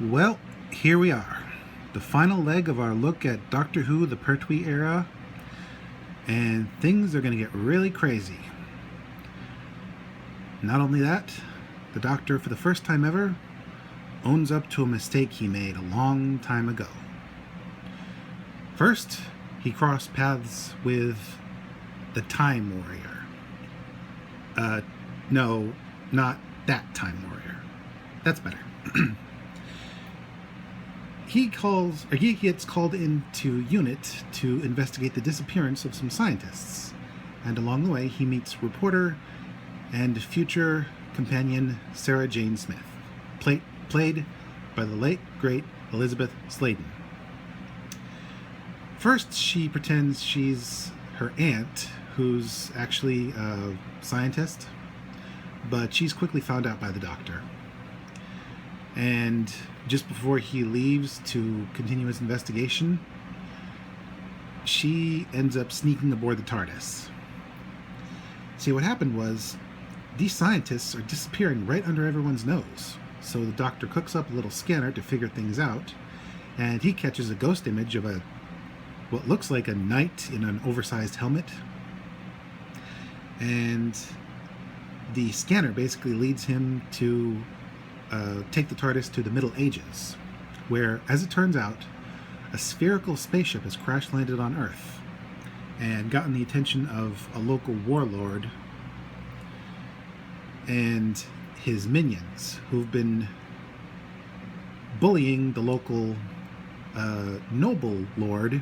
Well, here we are. The final leg of our look at Doctor Who, the Pertwee era, and things are going to get really crazy. Not only that, the Doctor, for the first time ever, owns up to a mistake he made a long time ago. First, he crossed paths with the Time Warrior. No, not that Time Warrior. That's better. He gets called into unit to investigate the disappearance of some scientists. And along the way, he meets reporter and future companion Sarah Jane Smith, played by the late, great Elizabeth Sladen. First, she pretends she's her aunt, who's actually a scientist, but she's quickly found out by the Doctor. And just before he leaves to continue his investigation, she ends up sneaking aboard the TARDIS. See, what happened was, these scientists are disappearing right under everyone's nose. So the Doctor cooks up a little scanner to figure things out, and he catches a ghost image of what looks like a knight in an oversized helmet. And the scanner basically leads him to take the TARDIS to the Middle Ages, where, as it turns out, a spherical spaceship has crash-landed on Earth and gotten the attention of a local warlord and his minions, who've been bullying the local noble lord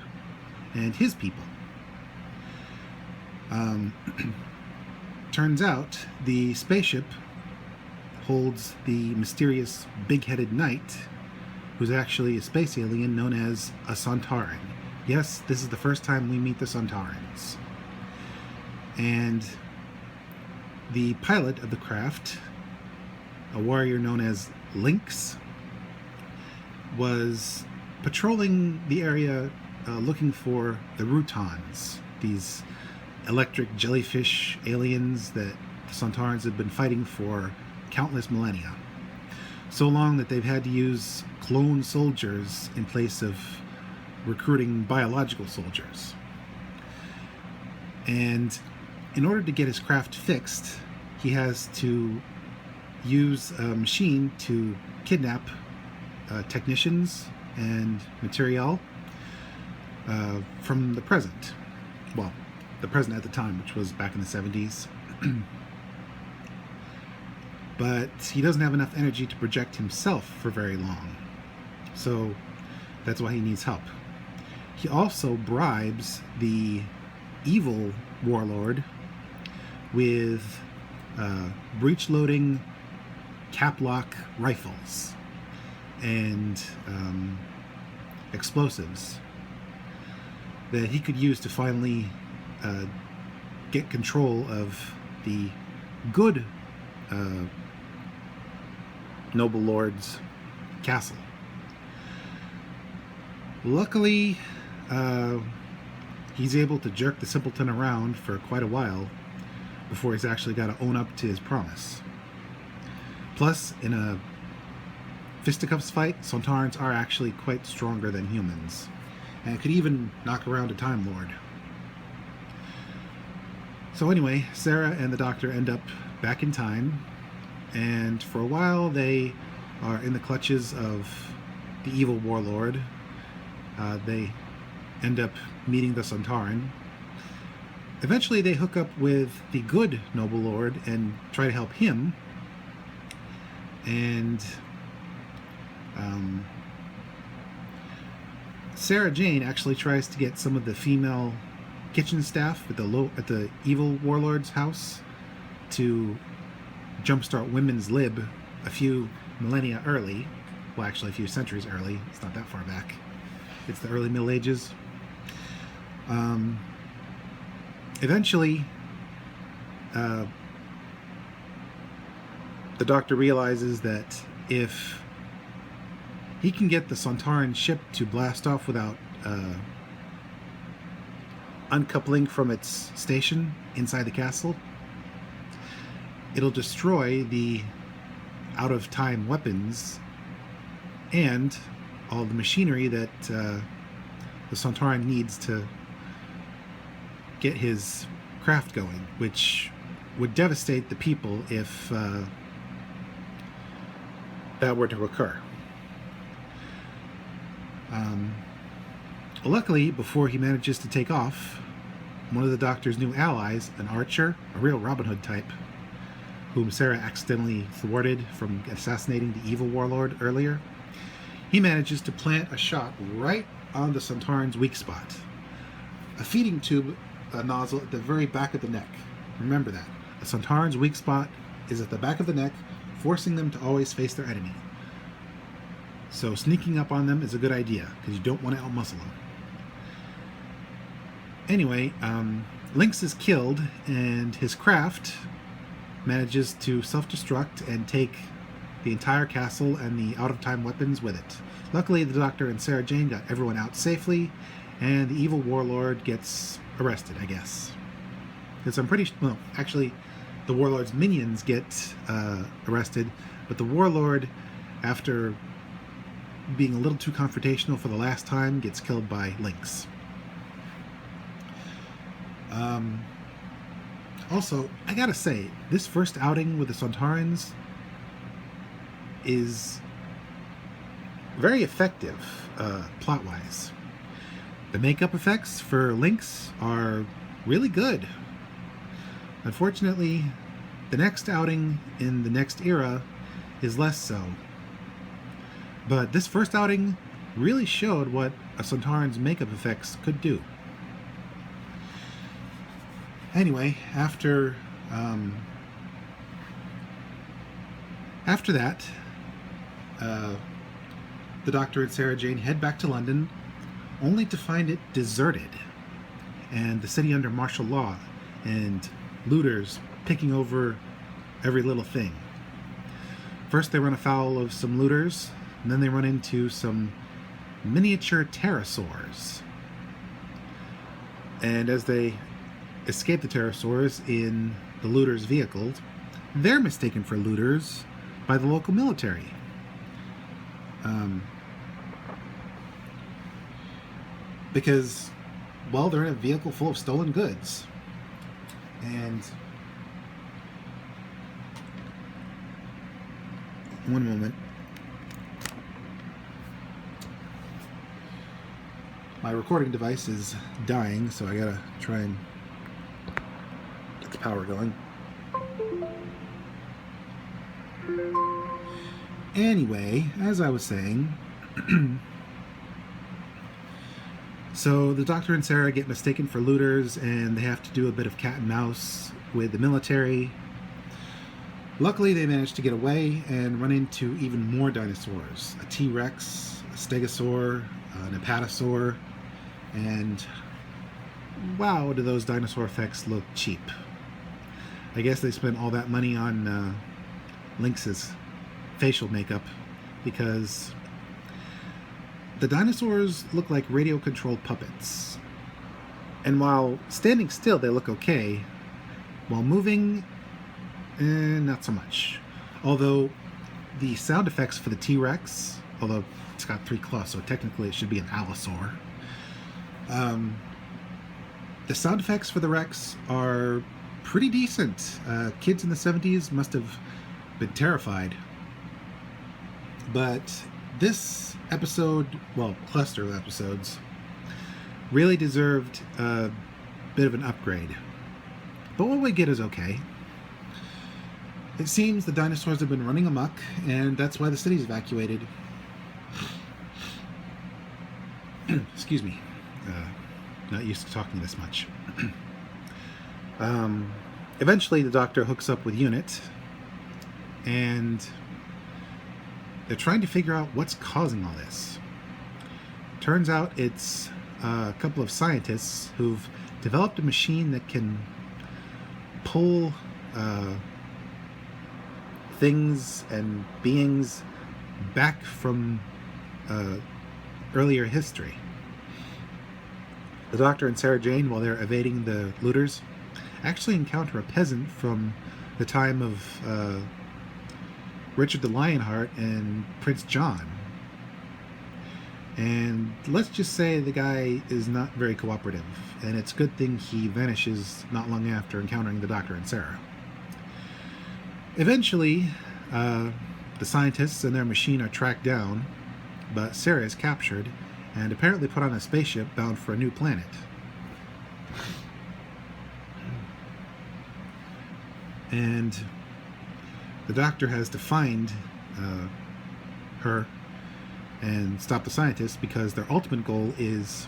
and his people. Turns out the spaceship holds the mysterious big-headed knight, who's actually a space alien known as a Sontaran. Yes, this is the first time we meet the Sontarans. And the pilot of the craft, a warrior known as Lynx, was patrolling the area looking for the Rutons, these electric jellyfish aliens that the Sontarans have been fighting for countless millennia. So long that they've had to use clone soldiers in place of recruiting biological soldiers. And in order to get his craft fixed, he has to use a machine to kidnap technicians and material from the present. Well, the present at the time, which was back in the 70s. But he doesn't have enough energy to project himself for very long. So that's why he needs help. He also bribes the evil warlord with breech-loading cap-lock rifles and explosives that he could use to finally get control of the good noble lord's castle. Luckily, he's able to jerk the simpleton around for quite a while before he's actually got to own up to his promise. Plus, in a fisticuffs fight, Sontarans are actually quite stronger than humans, and could even knock around a Time Lord. So anyway, Sarah and the Doctor end up back in time, and for a while they are in the clutches of the evil warlord. They end up meeting the Sontaran. Eventually they hook up with the good noble lord and try to help him, and Sarah Jane actually tries to get some of the female kitchen staff at the evil warlord's house to jumpstart women's lib a few millennia early. Well, actually a few centuries early. It's not that far back. It's the early Middle Ages. Eventually, the Doctor realizes that if he can get the Sontaran ship to blast off without uncoupling from its station inside the castle, it'll destroy the out-of-time weapons and all the machinery that the Sontaran needs to get his craft going, which would devastate the people if that were to occur. Luckily, before he manages to take off, one of the Doctor's new allies, an archer, a real Robin Hood type, whom Sarah accidentally thwarted from assassinating the evil warlord earlier, he manages to plant a shot right on the Sontaran's weak spot. A feeding tube nozzle at the very back of the neck. Remember that. A Sontaran's weak spot is at the back of the neck, forcing them to always face their enemy. So sneaking up on them is a good idea, because you don't want to outmuscle them. Anyway, Lynx is killed, and his craft manages to self-destruct and take the entire castle and the out-of-time weapons with it. Luckily, the Doctor and Sarah Jane got everyone out safely, and the evil warlord gets arrested, I guess. Because I'm pretty... well, actually, the warlord's minions get arrested, but the warlord, after being a little too confrontational for the last time, gets killed by Lynx. Also, I gotta say, this first outing with the Sontarans is very effective, plot-wise. The makeup effects for Lynx are really good. Unfortunately, the next outing in the next era is less so. But this first outing really showed what a Sontaran's makeup effects could do. Anyway, after that, the Doctor and Sarah Jane head back to London, only to find it deserted, and the city under martial law, and looters picking over every little thing. First they run afoul of some looters, and then they run into some miniature pterosaurs. And as they escape the pterosaurs in the looters' vehicle, they're mistaken for looters by the local military. Because, well, they're in a vehicle full of stolen goods. And one moment. My recording device is dying, so I gotta try and get the power going. Anyway, as I was saying, so the Doctor and Sarah get mistaken for looters, and they have to do a bit of cat and mouse with the military. Luckily, they manage to get away and run into even more dinosaurs. A T-Rex, a Stegosaur, an Apatosaur, and wow, do those dinosaur effects look cheap. I guess they spent all that money on Lynx's facial makeup, because the dinosaurs look like radio-controlled puppets. And while standing still, they look okay. While moving, not so much. Although the sound effects for the T-Rex, although it's got 3 claws, so technically it should be an Allosaur. The sound effects for the Rex are pretty decent. Kids in the 70s must have been terrified. But this episode, well, cluster of episodes, really deserved a bit of an upgrade. But what we get is okay. It seems the dinosaurs have been running amok, and that's why the city's evacuated. Excuse me. Not used to talking this much. Eventually, the Doctor hooks up with Unit, and they're trying to figure out what's causing all this. Turns out it's a couple of scientists who've developed a machine that can pull things and beings back from earlier history. The Doctor and Sarah Jane, while they're evading the looters, actually encounter a peasant from the time of Richard the Lionheart and Prince John. And let's just say the guy is not very cooperative, and it's a good thing he vanishes not long after encountering the Doctor and Sarah. Eventually, the scientists and their machine are tracked down, but Sarah is captured and apparently put on a spaceship bound for a new planet. And the Doctor has to find her and stop the scientists, because their ultimate goal is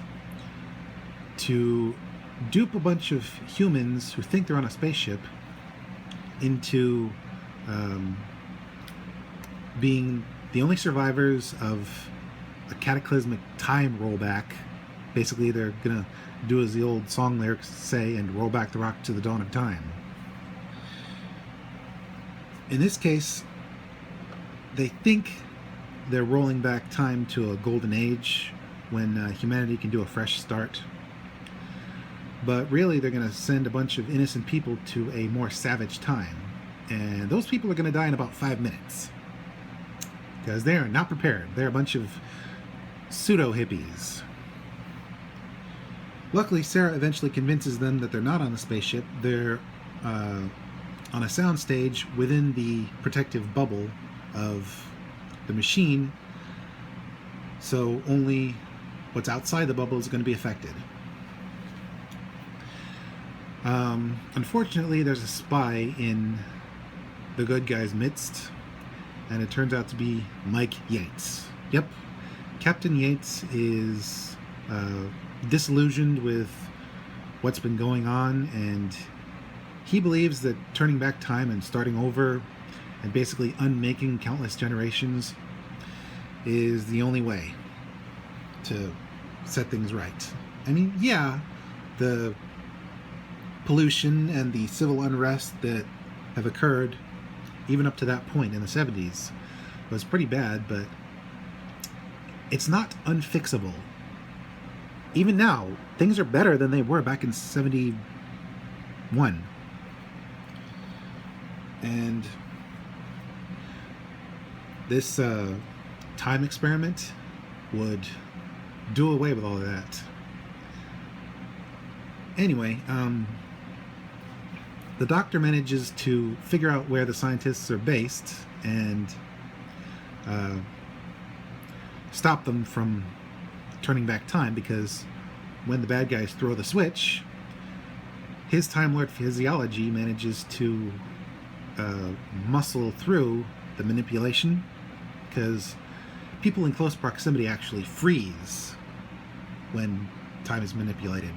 to dupe a bunch of humans who think they're on a spaceship into being the only survivors of a cataclysmic time rollback. Basically, they're gonna do as the old song lyrics say and roll back the rock to the dawn of time. In this case, they think they're rolling back time to a golden age when humanity can do a fresh start. But really, they're going to send a bunch of innocent people to a more savage time. And those people are going to die in about 5 minutes. Because they are not prepared. They're a bunch of pseudo-hippies. Luckily, Sarah eventually convinces them that they're not on the spaceship. They're on a soundstage within the protective bubble of the machine, so only what's outside the bubble is going to be affected. Unfortunately, there's a spy in the good guy's midst, and it turns out to be Mike Yates. Yep, Captain Yates is disillusioned with what's been going on, and he believes that turning back time and starting over and basically unmaking countless generations is the only way to set things right. I mean, yeah, the pollution and the civil unrest that have occurred even up to that point in the 70s was pretty bad, but it's not unfixable. Even now, things are better than they were back in 71. And this time experiment would do away with all of that. Anyway, the Doctor manages to figure out where the scientists are based and stop them from turning back time, because when the bad guys throw the switch, his Time Lord physiology manages to muscle through the manipulation, because people in close proximity actually freeze when time is manipulated.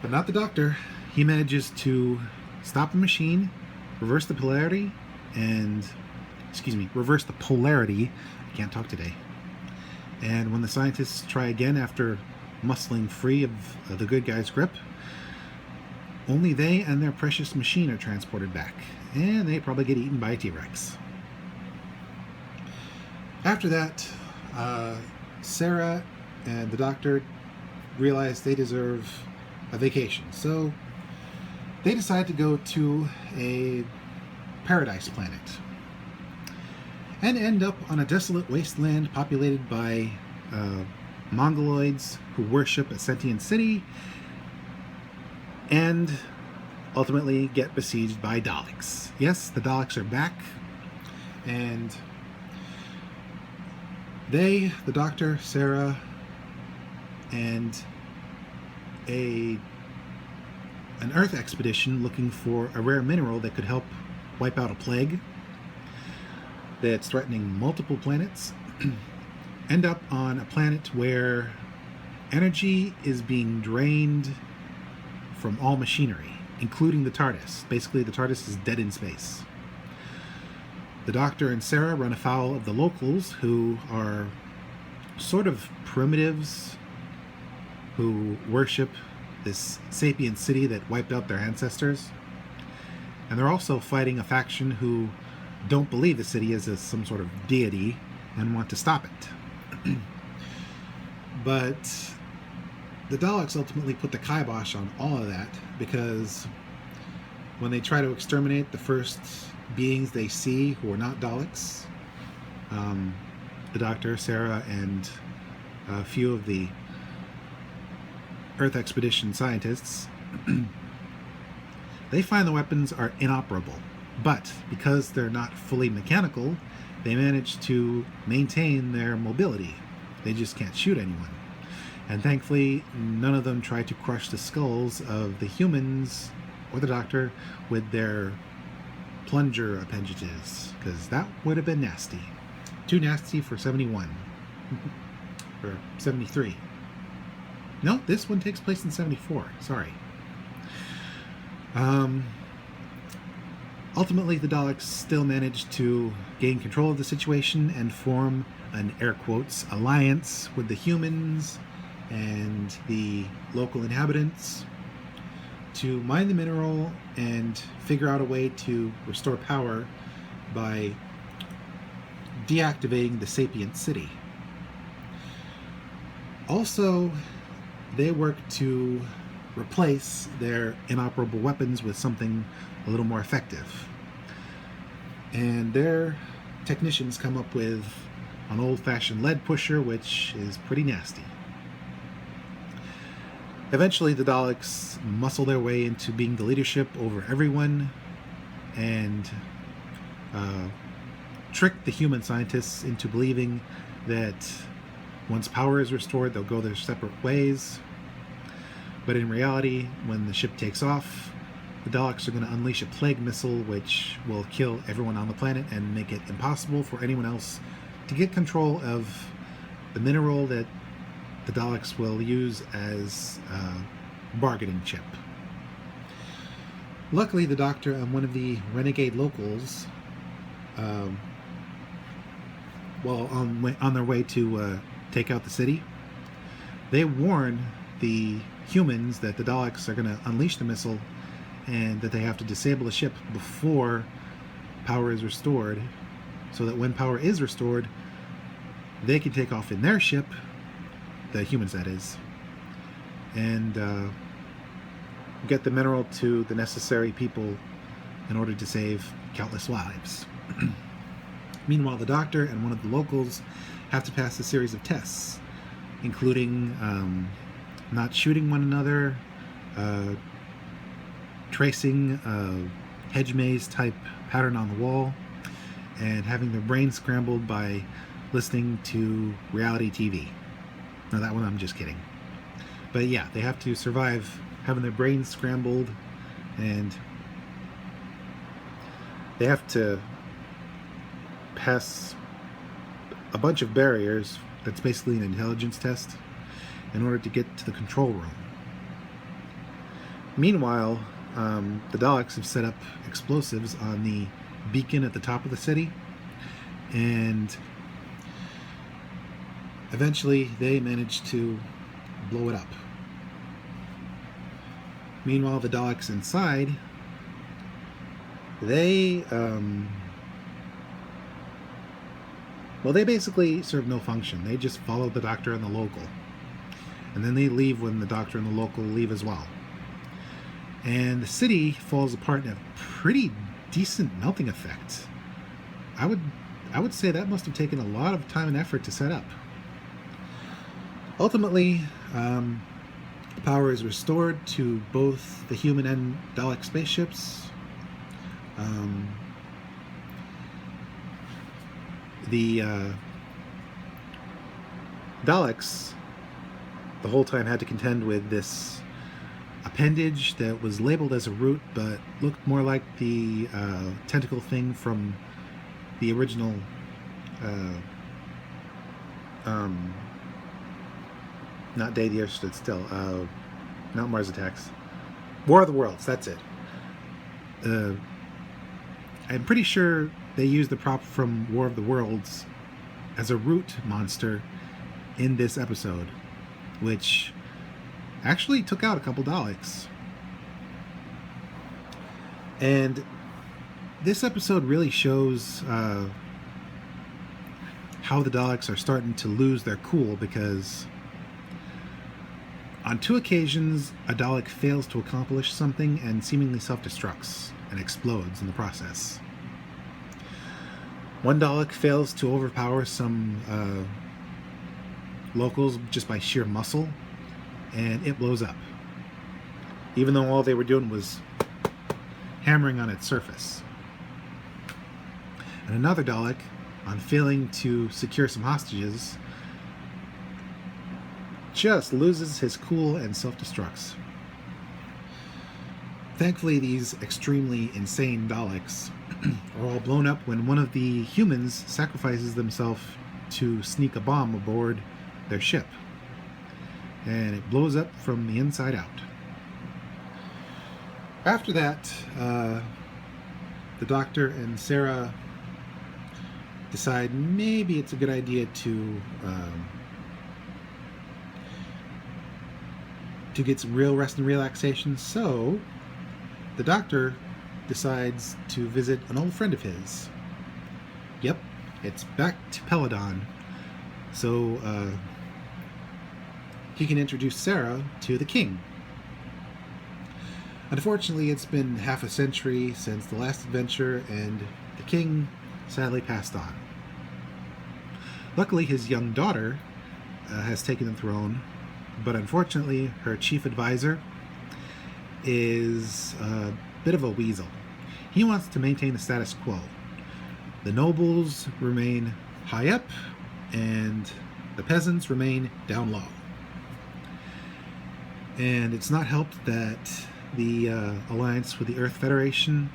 But not the Doctor. He manages to stop the machine, reverse the polarity, reverse the polarity. I can't talk today. And when the scientists try again after muscling free of the good guy's grip, only they and their precious machine are transported back, and they probably get eaten by a T-Rex. After that, Sarah and the Doctor realize they deserve a vacation, so they decide to go to a paradise planet and end up on a desolate wasteland populated by Mongoloids who worship a sentient city and ultimately get besieged by Daleks. Yes, the Daleks are back, and they, the Doctor, Sarah, and an Earth expedition looking for a rare mineral that could help wipe out a plague that's threatening multiple planets, end up on a planet where energy is being drained from all machinery, including the TARDIS. Basically, the TARDIS is dead in space. The Doctor and Sarah run afoul of the locals, who are sort of primitives who worship this sapient city that wiped out their ancestors. And they're also fighting a faction who don't believe the city is some sort of deity and want to stop it. But the Daleks ultimately put the kibosh on all of that, because when they try to exterminate the first beings they see who are not Daleks, the Doctor, Sarah, and a few of the Earth expedition scientists, they find the weapons are inoperable. But because they're not fully mechanical, they manage to maintain their mobility. They just can't shoot anyone. And thankfully, none of them try to crush the skulls of the humans or the Doctor with their plunger appendages, because that would have been nasty. Too nasty for 71. Or 73. No, this one takes place in 74. Sorry. Ultimately, the Daleks still managed to gain control of the situation and form an, air quotes, alliance with the humans and the local inhabitants to mine the mineral and figure out a way to restore power by deactivating the sapient city. Also, they work to replace their inoperable weapons with something a little more effective. And their technicians come up with an old-fashioned lead pusher, which is pretty nasty. Eventually, the Daleks muscle their way into being the leadership over everyone and trick the human scientists into believing that once power is restored, they'll go their separate ways. But in reality, when the ship takes off, the Daleks are going to unleash a plague missile which will kill everyone on the planet and make it impossible for anyone else to get control of the mineral that the Daleks will use as a bargaining chip. Luckily, the Doctor and one of the renegade locals, while on their way to take out the city, they warn the humans that the Daleks are going to unleash the missile and that they have to disable the ship before power is restored, so that when power is restored, they can take off in their ship, the humans that is, and get the mineral to the necessary people in order to save countless lives. Meanwhile, the Doctor and one of the locals have to pass a series of tests, including not shooting one another, tracing a hedge maze type pattern on the wall, and having their brains scrambled by listening to reality TV. Now that one I'm just kidding. But yeah, they have to survive having their brains scrambled, and they have to pass a bunch of barriers. That's basically an intelligence test in order to get to the control room. Meanwhile, the Daleks have set up explosives on the beacon at the top of the city, and eventually they manage to blow it up. Meanwhile, the Daleks inside, they basically serve no function. They just follow the Doctor and the local, and then they leave when the Doctor and the local leave as well. And the city falls apart in a pretty decent melting effect. I would say that must have taken a lot of time and effort to set up. Ultimately, power is restored to both the human and Dalek spaceships. The Daleks the whole time had to contend with this appendage that was labeled as a root but looked more like the tentacle thing from the original not Day the Earth Stood Still, not Mars Attacks, War of the Worlds, that's it. I'm pretty sure they used the prop from War of the Worlds as a root monster in this episode, which actually took out a couple Daleks. And this episode really shows how the Daleks are starting to lose their cool, because on 2 occasions a Dalek fails to accomplish something and seemingly self-destructs and explodes in the process. One Dalek fails to overpower some locals just by sheer muscle, and it blows up, even though all they were doing was hammering on its surface. And another Dalek, on failing to secure some hostages, just loses his cool and self-destructs. Thankfully, these extremely insane Daleks are all blown up when one of the humans sacrifices themselves to sneak a bomb aboard their ship. And it blows up from the inside out. After that, the Doctor and Sarah decide maybe it's a good idea to get some real rest and relaxation. So the Doctor decides to visit an old friend of his. Yep, it's back to Peladon. So he can introduce Sarah to the King. Unfortunately, it's been half a century since the last adventure, and the King sadly passed on. Luckily, his young daughter has taken the throne, but unfortunately, her chief advisor is a bit of a weasel. He wants to maintain the status quo. The nobles remain high up, and the peasants remain down low. And it's not helped that the alliance with the Earth Federation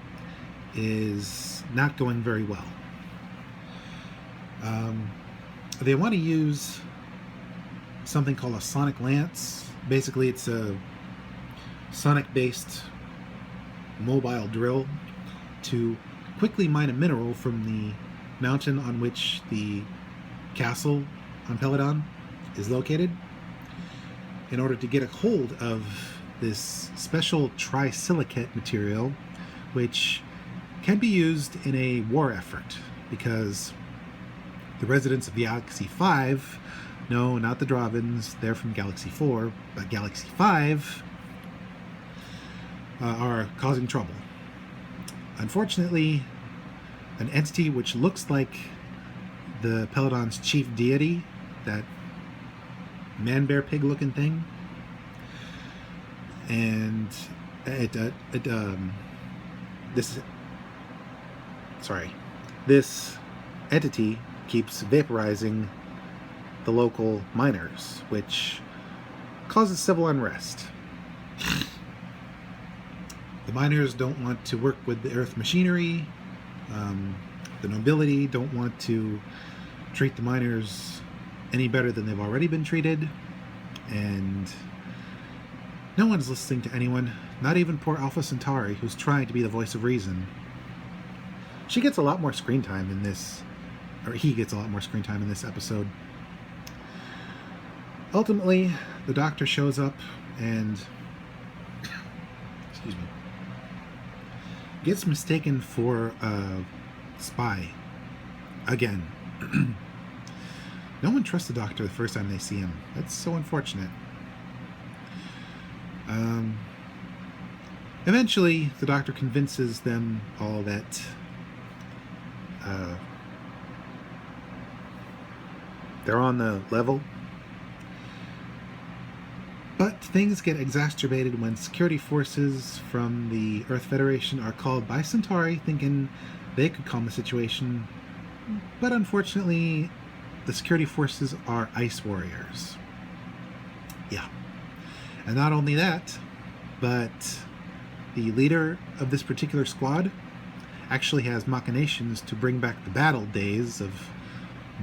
is not going very well. They want to use something called a sonic lance. Basically, it's a sonic-based mobile drill to quickly mine a mineral from the mountain on which the castle on Peladon is located, in order to get a hold of this special trisilicate material, which can be used in a war effort, because the residents of Galaxy 5, no, not the Dravins, they're from Galaxy 4, but Galaxy 5 are causing trouble. Unfortunately, an entity which looks like the Peladon's chief deity, that man-bear-pig looking thing, and this entity keeps vaporizing the local miners, which causes civil unrest. The miners don't want to work with the Earth machinery. The nobility don't want to treat the miners any better than they've already been treated, and no one's listening to anyone, not even poor Alpha Centauri, who's trying to be the voice of reason. She gets a lot more screen time in this, or he gets a lot more screen time in this episode. Ultimately, the Doctor shows up and gets mistaken for a spy again. No one trusts the Doctor the first time they see him. That's so unfortunate. Eventually, the Doctor convinces them all that they're on the level. But things get exacerbated when security forces from the Earth Federation are called by Centauri, thinking they could calm the situation. But unfortunately, the security forces are ice warriors. Yeah. And not only that, but the leader of this particular squad actually has machinations to bring back the battle days of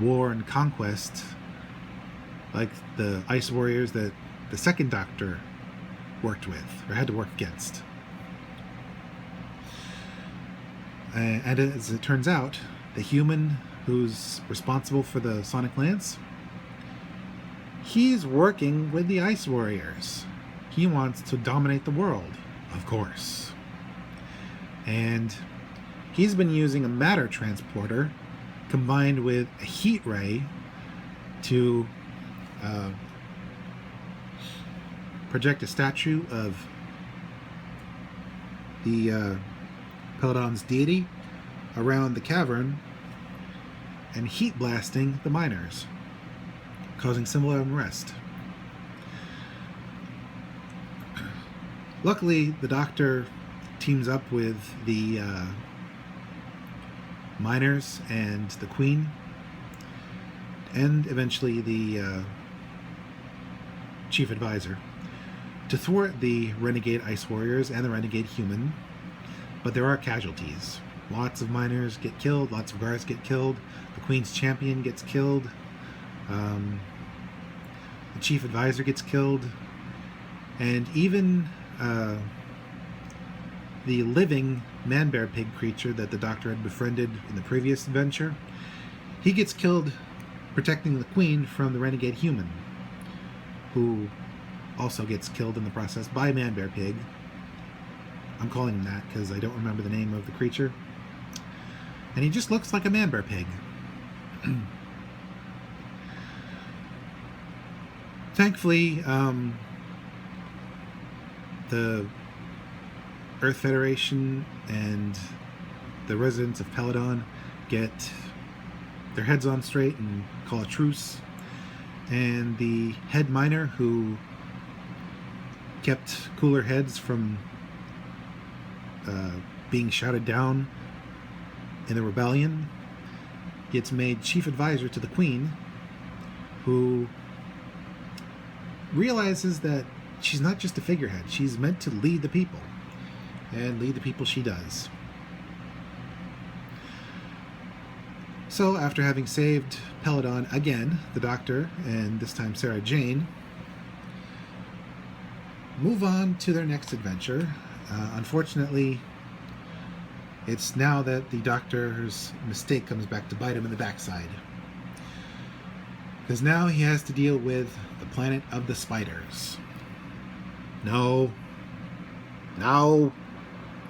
war and conquest, like the ice warriors that the second Doctor worked with, or had to work against. And as it turns out, the human who's responsible for the Sonic Lance, he's working with the Ice Warriors. He wants to dominate the world, of course. And he's been using a matter transporter combined with a heat ray to project a statue of the Peladon's deity around the cavern and heat blasting the miners, causing similar unrest. Luckily, the Doctor teams up with the miners and the Queen, and eventually the Chief Advisor, to thwart the renegade ice warriors and the renegade human. But there are casualties. Lots of miners get killed, lots of guards get killed, the Queen's champion gets killed, the Chief Advisor gets killed, and even the living man-bear-pig creature that the Doctor had befriended in the previous adventure, he gets killed protecting the Queen from the renegade human, who also gets killed in the process by man-bear-pig. I'm calling him that because I don't remember the name of the creature. And he just looks like a man-bear-pig. Thankfully, the Earth Federation and the residents of Peladon get their heads on straight and call a truce. And the head miner, who kept cooler heads from being shouted down in the rebellion, gets made Chief Advisor to the Queen, who realizes that she's not just a figurehead. She's meant to lead the people, and lead the people she does. So after having saved Peladon again, the Doctor, and this time Sarah Jane, move on to their next adventure. Unfortunately, it's now that the Doctor's mistake comes back to bite him in the backside. Because now he has to deal with the planet of the spiders. No. Oh,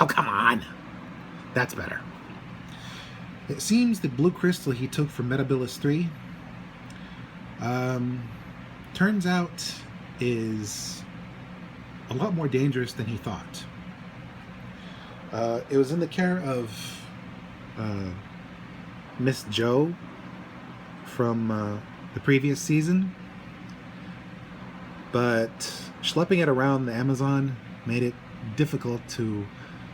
come on. That's better. It seems the blue crystal he took from Metabilis 3 turns out is a lot more dangerous than he thought. It was in the care of Miss Jo from the previous season, but schlepping it around the Amazon made it difficult to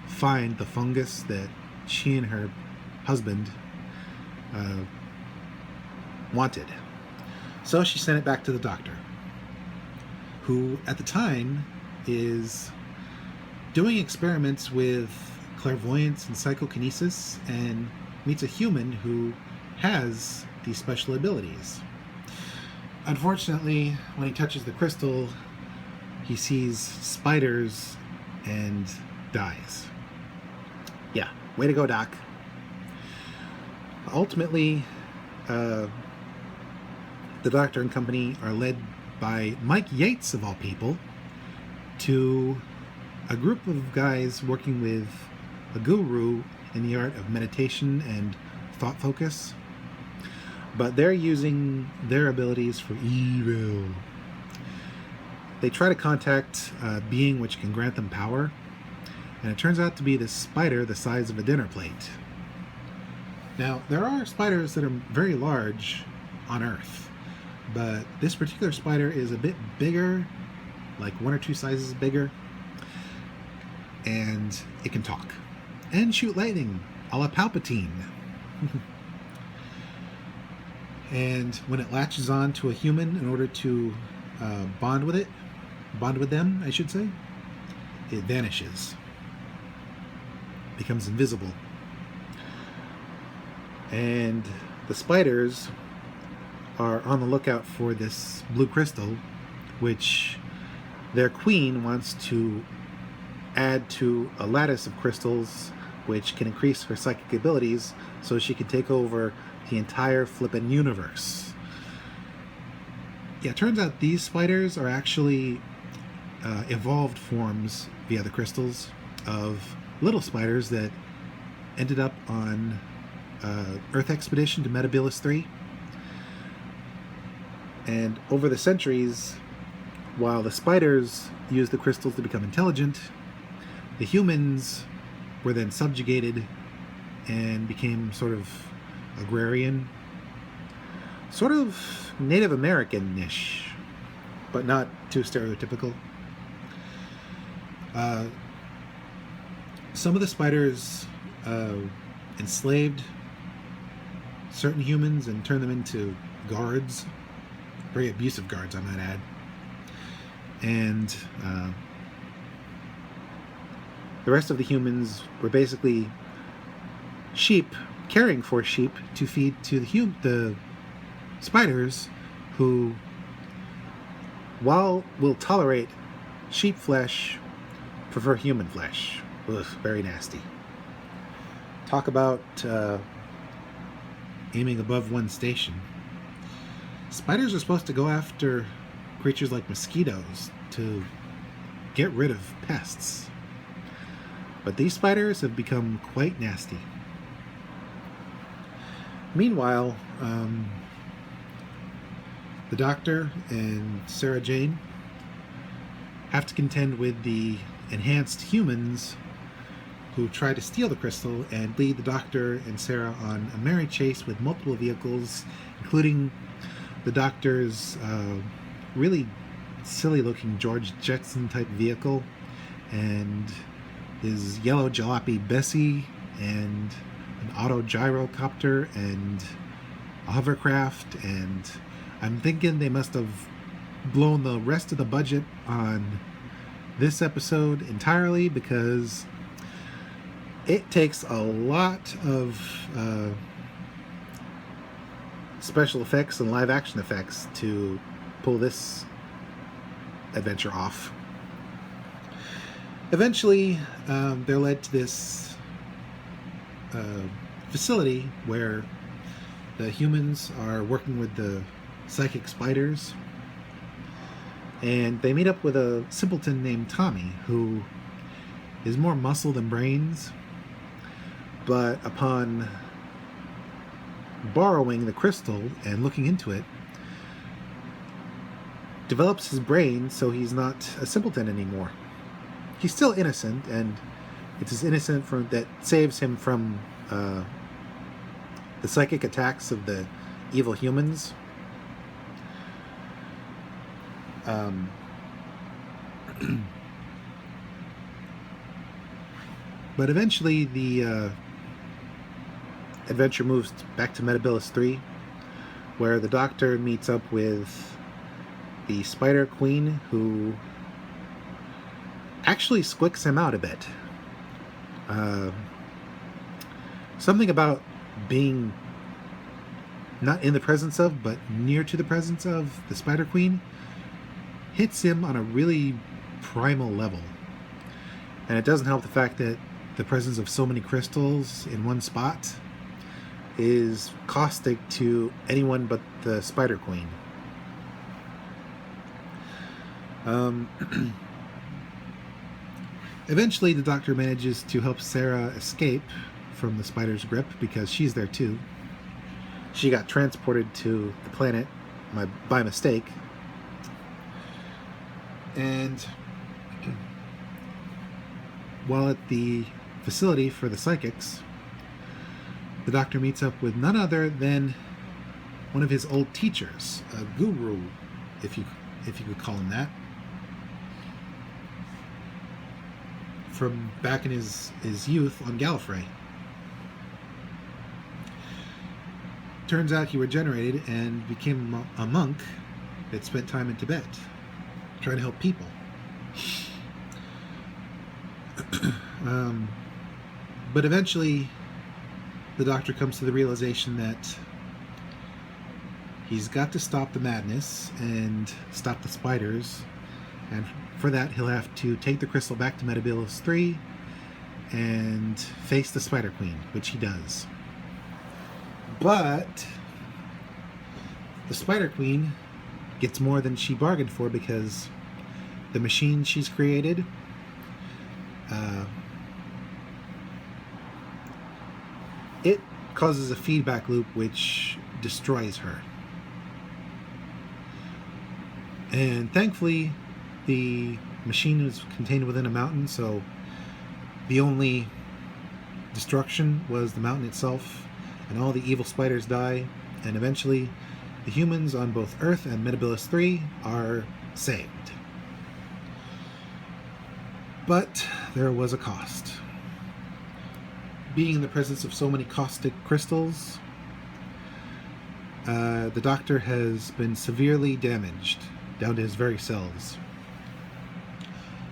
find the fungus that she and her husband wanted. So she sent it back to the Doctor, who at the time is doing experiments with clairvoyance and psychokinesis, and meets a human who has these special abilities. Unfortunately, when he touches the crystal, he sees spiders and dies. Yeah, way to go, Doc. Ultimately, the Doctor and company are led by Mike Yates, of all people, to a group of guys working with a guru in the art of meditation and thought focus. But they're using their abilities for evil. They try to contact a being which can grant them power, and it turns out to be this spider the size of a dinner plate. Now, there are spiders that are very large on Earth, but this particular spider is a bit bigger, like 1 or 2 sizes bigger, and it can talk and shoot lightning a la Palpatine. And when it latches on to a human in order to bond with them, I should say, it vanishes, becomes invisible. And the spiders are on the lookout for this blue crystal, which their queen wants to add to a lattice of crystals which can increase her psychic abilities so she can take over the entire flippin' universe. Yeah, it turns out these spiders are actually evolved forms via the crystals of little spiders that ended up on Earth expedition to Metabilis 3. And over the centuries, while the spiders used the crystals to become intelligent, the humans were then subjugated and became sort of agrarian sort of Native American-ish, but not too stereotypical. Some of the spiders enslaved certain humans and turned them into guards, very abusive guards, I might add. And the rest of the humans were basically sheep, caring for sheep to feed to the spiders, who, while will tolerate sheep flesh, prefer human flesh. Ugh, very nasty. Talk about aiming above one's station. Spiders are supposed to go after creatures like mosquitoes to get rid of pests. But these spiders have become quite nasty. Meanwhile, the Doctor and Sarah Jane have to contend with the enhanced humans who try to steal the crystal and lead the Doctor and Sarah on a merry chase with multiple vehicles, including the Doctor's really silly-looking George Jetson-type vehicle, and his yellow jalopy Bessie, and an auto gyrocopter, and a hovercraft. And I'm thinking they must have blown the rest of the budget on this episode entirely, because it takes a lot of special effects and live action effects to pull this adventure off. Eventually, they're led to this facility where the humans are working with the psychic spiders, and they meet up with a simpleton named Tommy, who is more muscle than brains, but upon borrowing the crystal and looking into it, develops his brain so he's not a simpleton anymore. He's still innocent, and it's his innocence that saves him from the psychic attacks of the evil humans. But eventually the adventure moves back to Metabilis 3, where the Doctor meets up with the Spider Queen, who actually squicks him out a bit. Something about being not in the presence of, but near to the presence of the Spider Queen hits him on a really primal level. And it doesn't help the fact that the presence of so many crystals in one spot is caustic to anyone but the Spider Queen. Eventually, the Doctor manages to help Sarah escape from the spider's grip, because she's there too. She got transported to the planet by mistake. And while at the facility for the psychics, the Doctor meets up with none other than one of his old teachers, a guru, if you could call him that, from back in his youth on Gallifrey. Turns out he regenerated and became a monk that spent time in Tibet trying to help people. But eventually the Doctor comes to the realization that he's got to stop the madness and stop the spiders, and for that he'll have to take the crystal back to Metabilis 3 and face the Spider Queen, which he does. But the Spider Queen gets more than she bargained for, because the machine she's created it causes a feedback loop which destroys her. And thankfully the machine is contained within a mountain, so the only destruction was the mountain itself, and all the evil spiders die, and eventually the humans on both Earth and Metabilis 3 are saved. But there was a cost. Being in the presence of so many caustic crystals, the Doctor has been severely damaged down to his very cells.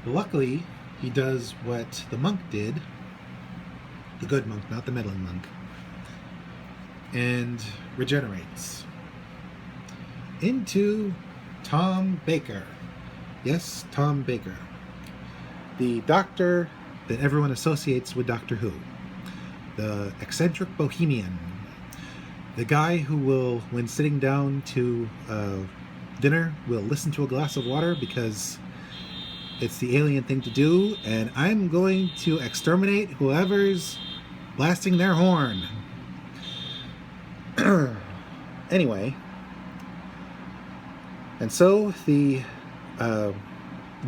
But luckily, he does what the monk did, the good monk, not the meddling monk, and regenerates into Tom Baker. Yes, Tom Baker. The Doctor that everyone associates with Doctor Who. The eccentric bohemian. The guy who will, when sitting down to dinner, will listen to a glass of water because it's the alien thing to do, and I'm going to exterminate whoever's blasting their horn. Anyway, and so the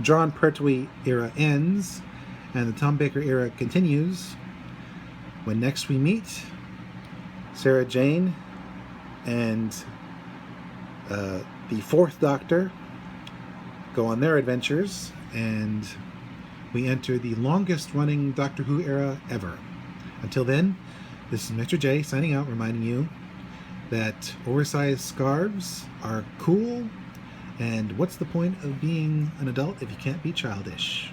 John Pertwee era ends, and the Tom Baker era continues, when next we meet Sarah Jane and the Fourth Doctor go on their adventures, and we enter the longest running Doctor Who era ever. Until then, this is Mr. J signing out, reminding you that oversized scarves are cool, and what's the point of being an adult if you can't be childish?